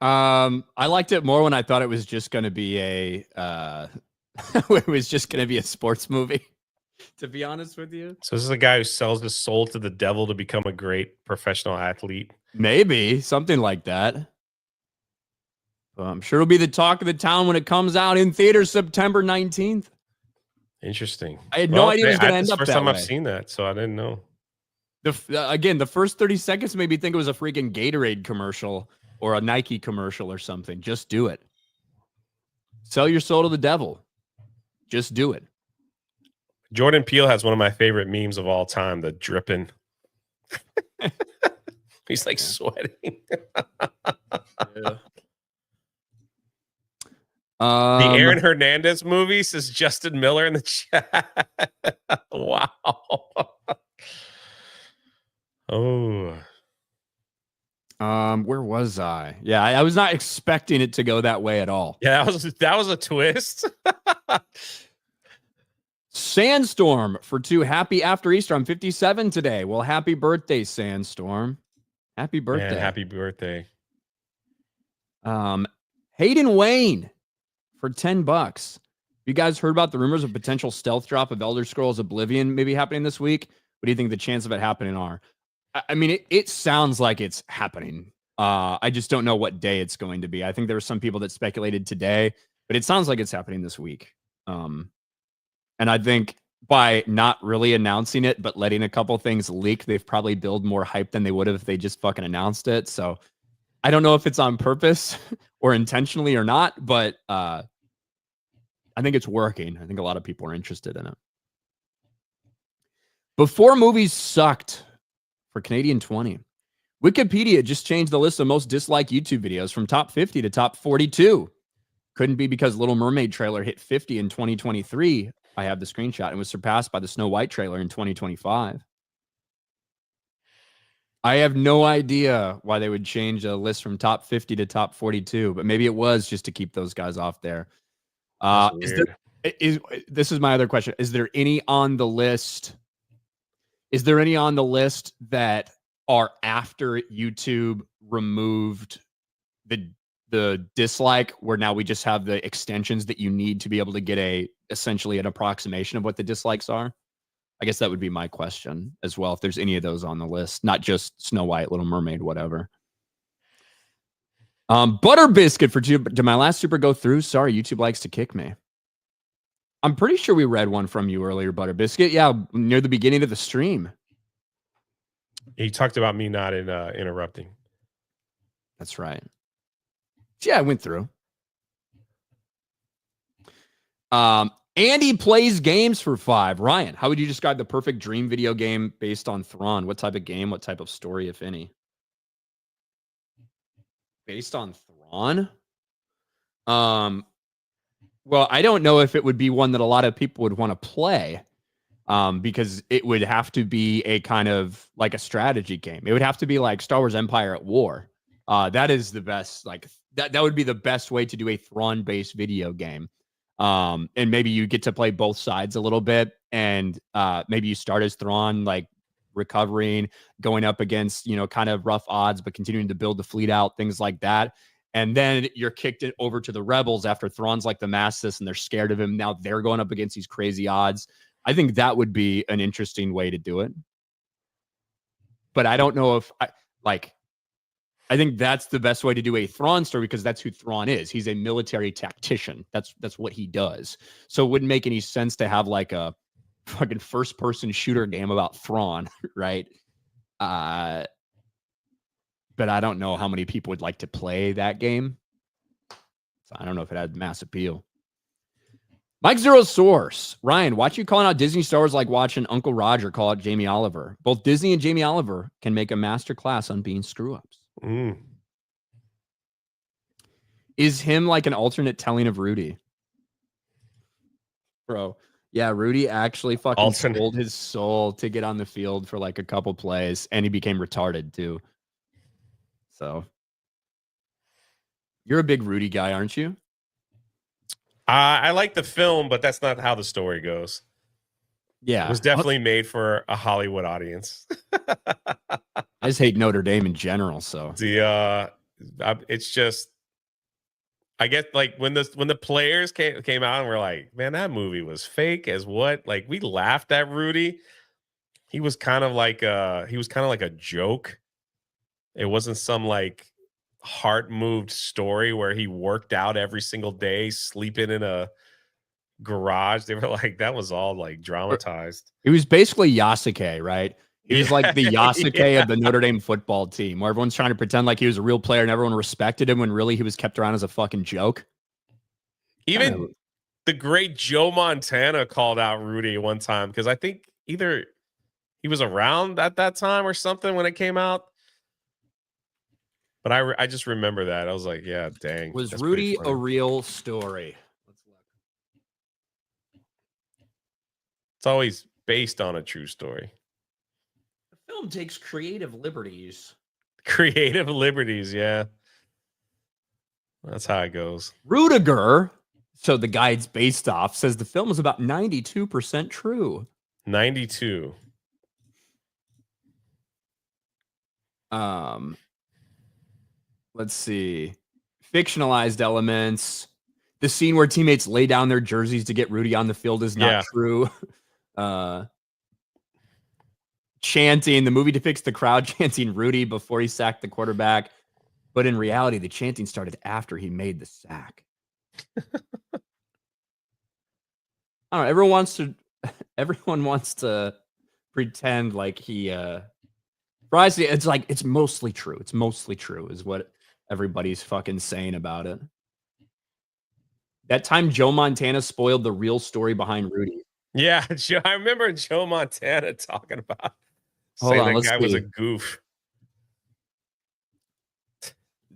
I liked it more when I thought it was just going to be it was just going to be a sports movie, to be honest with you. So this is a guy who sells his soul to the devil to become a great professional athlete. Maybe something like that. I'm sure it'll be the talk of the town when it comes out in theaters September 19th. Interesting. I had no idea it was going to end up that way. First time I've seen that, so I didn't know. Again, the first 30 seconds made me think it was a freaking Gatorade commercial or a Nike commercial or something. Just do it. Sell your soul to the devil. Just do it. Jordan Peele has one of my favorite memes of all time, the dripping. He's like sweating. Yeah. The Aaron Hernandez movie, says Justin Miller in the chat. Wow. Oh. Where was I? Yeah, I was not expecting it to go that way at all. Yeah, that was a twist. Sandstorm for 2. Happy after Easter. I'm 57 today. Well, happy birthday, Sandstorm. Happy birthday. Man, happy birthday. Hayden Wayne for $10. You guys heard about the rumors of potential stealth drop of Elder Scrolls Oblivion maybe happening this week? What do you think the chances of it happening are? I mean, it sounds like it's happening. I just don't know what day it's going to be. I think there were some people that speculated today, but it sounds like it's happening this week. And I think by not really announcing it, but letting a couple things leak, they've probably built more hype than they would have if they just fucking announced it. So I don't know if it's on purpose or intentionally or not, but I think it's working. I think a lot of people are interested in it. Before movies sucked for Canadian 20. Wikipedia just changed the list of most disliked YouTube videos from top 50 to top 42. Couldn't be because Little Mermaid trailer hit 50 in 2023. I have the screenshot and was surpassed by the Snow White trailer in 2025. I have no idea why they would change a list from top 50 to top 42, but maybe it was just to keep those guys off there. This is my other question. Is there any on the list? Is there any on the list that are after YouTube removed the dislike, where now we just have the extensions that you need to be able to get essentially an approximation of what the dislikes are? I guess that would be my question as well, if there's any of those on the list, not just Snow White, Little Mermaid, whatever. Butter Biscuit did my last super go through? Sorry, YouTube likes to kick me. I'm pretty sure we read one from you earlier, Butter Biscuit. Yeah, near the beginning of the stream. He talked about me not interrupting. That's right. Yeah, I went through. Andy plays games for 5. Ryan, how would you describe the perfect dream video game based on Thrawn? What type of game? What type of story, if any? Based on Thrawn? Well, I don't know if it would be one that a lot of people would want to play, because it would have to be a kind of like a strategy game. It would have to be like Star Wars Empire at War. That is the best. Like that would be the best way to do a Thrawn-based video game. And maybe you get to play both sides a little bit, and maybe you start as Thrawn, like recovering, going up against, kind of rough odds, but continuing to build the fleet out, things like that. And then you're kicked over to the rebels after Thrawn's like the Mastis and they're scared of him. Now they're going up against these crazy odds. I think that would be an interesting way to do it. But I don't know if I think that's the best way to do a Thrawn story, because that's who Thrawn is. He's a military tactician. That's what he does. So it wouldn't make any sense to have like a fucking first-person shooter game about Thrawn, right? But I don't know how many people would like to play that game. So I don't know if it had mass appeal. Mike Zero Source. Ryan, watch you calling out Disney Star Wars like watching Uncle Roger call out Jamie Oliver. Both Disney and Jamie Oliver can make a master class on being screw-ups. Is him like an alternate telling of Rudy? Bro, yeah, Rudy actually fucking sold his soul to get on the field for like a couple plays, and he became retarded too. So you're a big Rudy guy, aren't you? I like the film, but that's not how the story goes. Yeah. It was definitely made for a Hollywood audience. I just hate Notre Dame in general. So it's just, I get like when the players came out and we're like, man, that movie was fake as what? Like, we laughed at Rudy. He was kind of like a joke. It wasn't some like heart moved story where he worked out every single day, sleeping in a garage. They were like, that was all like dramatized. It was basically Yasuke, right? He was like the Yasuke of the Notre Dame football team, where everyone's trying to pretend like he was a real player and everyone respected him when really he was kept around as a fucking joke. Even the great Joe Montana called out Rudy one time, because I think either he was around at that time or something when it came out. But I just remember that. I was like, yeah, dang. Was Rudy a real story? Let's look. It's always based on a true story. The film takes creative liberties. Creative liberties, yeah. That's how it goes. Rudiger, so the guy it's based off, says the film is about 92% true. 92. Let's see. Fictionalized elements. The scene where teammates lay down their jerseys to get Rudy on the field is not true. Chanting. The movie depicts the crowd chanting Rudy before he sacked the quarterback. But in reality, the chanting started after he made the sack. I don't know. Everyone wants to pretend like he it's like it's mostly true. It's mostly true is what everybody's fucking saying about it. That time Joe Montana spoiled the real story behind Rudy. Yeah, I remember Joe Montana talking about saying that guy was a goof.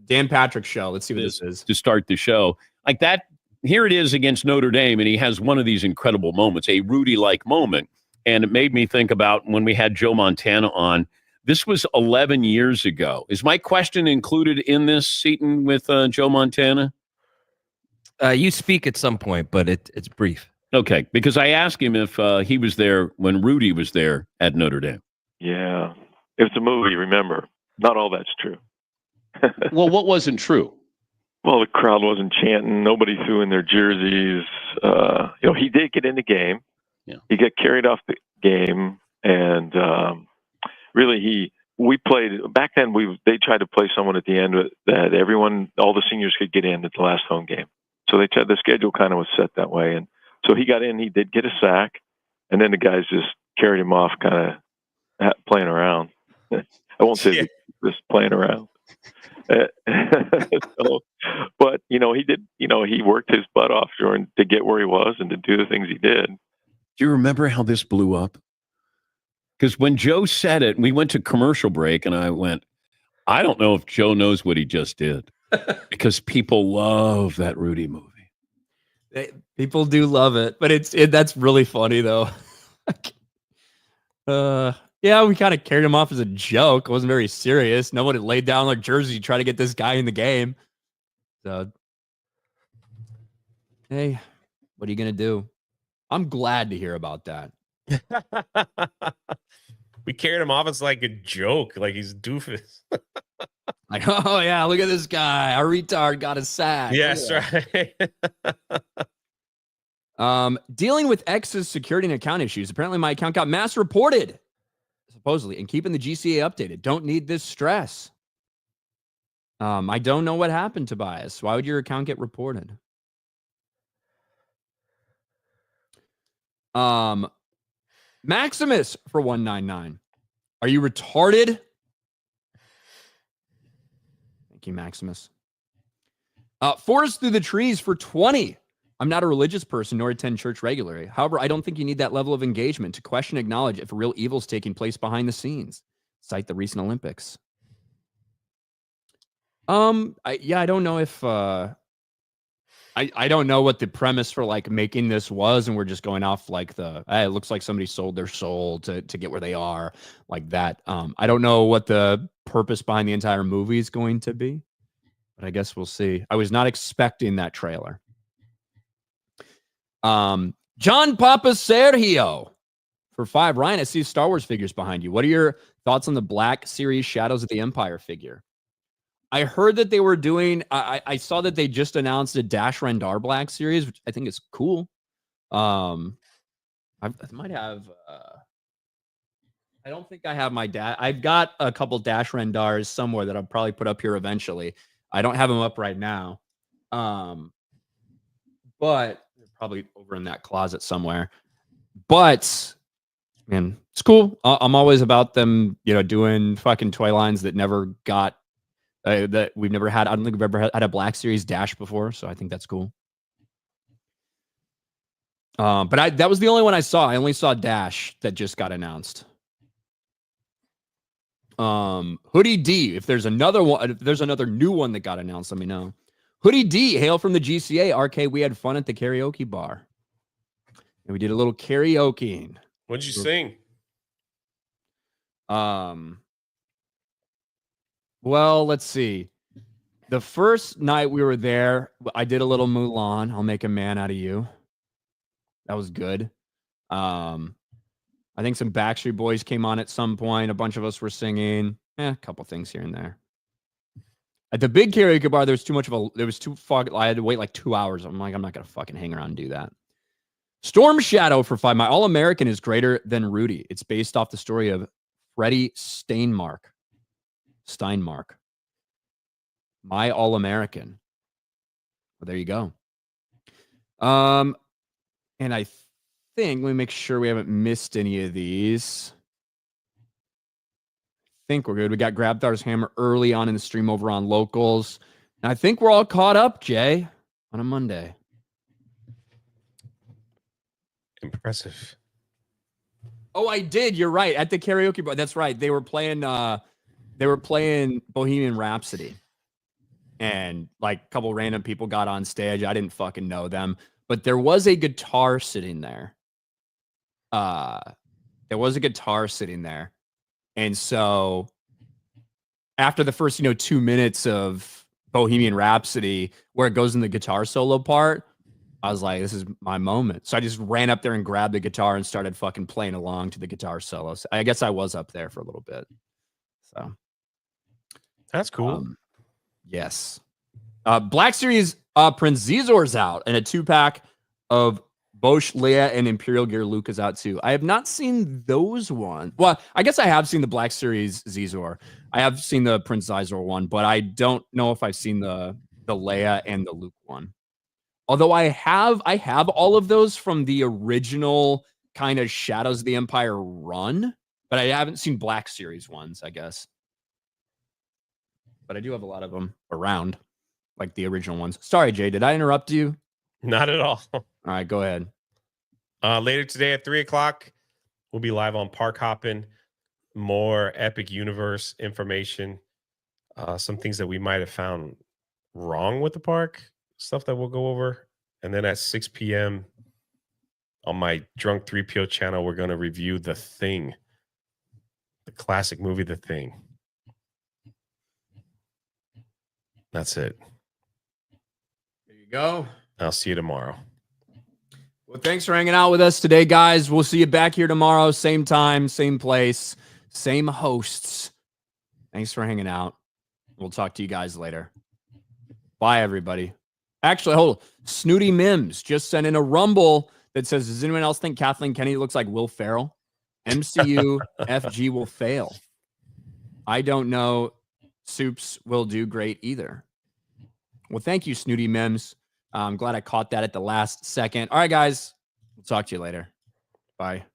Dan Patrick's show. Let's see what this is. To start the show. Like that, here it is against Notre Dame, and he has one of these incredible moments, a Rudy-like moment. And it made me think about when we had Joe Montana on, This was 11 years ago. Is my question included in this, Seton, with Joe Montana? You speak at some point, but it's brief. Okay, because I asked him if he was there when Rudy was there at Notre Dame. Yeah. It's a movie, remember. Not all that's true. Well, what wasn't true? Well, the crowd wasn't chanting. Nobody threw in their jerseys. He did get in the game. Yeah. He got carried off the game, and really, we played back then. They tried to play someone at the end that all the seniors could get in at the last home game. So the schedule kind of was set that way, and so he got in. He did get a sack, and then the guys just carried him off, kind of playing around. I won't say just playing around. But he did. He worked his butt off, Jordan, to get where he was and to do the things he did. Do you remember how this blew up? Because when Joe said it, we went to commercial break, and I went, I don't know if Joe knows what he just did, because people love that Rudy movie. People do love it, but that's really funny though. Yeah, we kind of carried him off as a joke. It wasn't very serious. No one had laid down their jersey to try to get this guy in the game. So, hey, what are you gonna do? I'm glad to hear about that. We carried him off as like a joke, like he's doofus. Like, oh yeah, look at this guy. Our retard got a sack. Yes, right. Dealing with X's security and account issues. Apparently, my account got mass reported, supposedly, and keeping the GCA updated. Don't need this stress. I don't know what happened, Tobias. Why would your account get reported? Maximus for 199. Are you retarded? Thank you, Maximus. Forest Through the Trees for 20. I'm not a religious person nor attend church regularly. However, I don't think you need that level of engagement to question and acknowledge if a real evil is taking place behind the scenes. Cite the recent Olympics. I don't know if I don't know what the premise for like making this was, and we're just going off like it looks like somebody sold their soul to get where they are, like that. I don't know what the purpose behind the entire movie is going to be, but I guess we'll see. I was not expecting that trailer. John Papa Sergio for 5. Ryan, I see Star Wars figures behind you. What are your thoughts on the Black Series Shadows of the Empire figure? I heard that they were doing, I saw that they just announced a Dash Rendar Black Series, which I think is cool. I might have, I don't think I have my I've got a couple Dash Rendars somewhere that I'll probably put up here eventually. I don't have them up right now. But they're probably over in that closet somewhere. But man, it's cool. I'm always about them, doing fucking toy lines that never got that we've never had. I don't think we've ever had a Black Series Dash before, so I think that's cool. But that was the only one I saw. I only saw Dash that just got announced. Hoodie D. If there's another one, if there's another new one that got announced, let me know. Hoodie D, hail from the GCA. RK, we had fun at the karaoke bar. And we did a little karaoke. What'd you sing? Well, let's see. The first night we were there, I did a little Mulan. I'll make a man out of you. That was good. I think some Backstreet Boys came on at some point. A bunch of us were singing. A couple things here and there. At the big karaoke bar, there was too fog. I had to wait like 2 hours. I'm like, I'm not gonna fucking hang around and do that. Storm Shadow for 5. My All-American is greater than Rudy. It's based off the story of Freddie Steinmark. My All-American. Well, there you go. And I think, let me make sure we haven't missed any of these. I think we're good. We got Grabthar's Hammer early on in the stream over on Locals. And I think we're all caught up, Jay, on a Monday. Impressive. Oh, I did. You're right. At the karaoke bar. That's right. They were playing Bohemian Rhapsody. And like a couple random people got on stage. I didn't fucking know them. But there was a guitar sitting there. And so after the first, 2 minutes of Bohemian Rhapsody, where it goes in the guitar solo part, I was like, this is my moment. So I just ran up there and grabbed the guitar and started fucking playing along to the guitar solos. I guess I was up there for a little bit. So that's cool. Yes. Black Series Prince Zizor's out, and a 2-pack of Bosch, Leia, and Imperial Gear Luke is out too. I have not seen those ones. Well, I guess I have seen the Black Series Zizor. I have seen the Prince Zizor one, but I don't know if I've seen the Leia and the Luke one. Although I have all of those from the original kind of Shadows of the Empire run, but I haven't seen Black Series ones, I guess. But I do have a lot of them around, like the original ones. Sorry, Jay, did I interrupt you? Not at all. All right, go ahead. Later today at 3:00, we'll be live on Park Hoppin'. More Epic Universe information. Some things that we might have found wrong with the park. Stuff that we'll go over. And then at 6 p.m. on my Drunk 3PO channel, we're going to review The Thing. The classic movie, The Thing. That's it. There you go. I'll see you tomorrow. Well, thanks for hanging out with us today, guys. We'll see you back here tomorrow. Same time, same place, same hosts. Thanks for hanging out. We'll talk to you guys later. Bye, everybody. Actually, hold on. Snooty Mims just sent in a rumble that says, does anyone else think Kathleen Kennedy looks like Will Ferrell? MCU FG will fail. I don't know. Soups will do great either. Well, thank you, Snooty Mims. I'm glad I caught that at the last second. All right, guys. We'll talk to you later. Bye.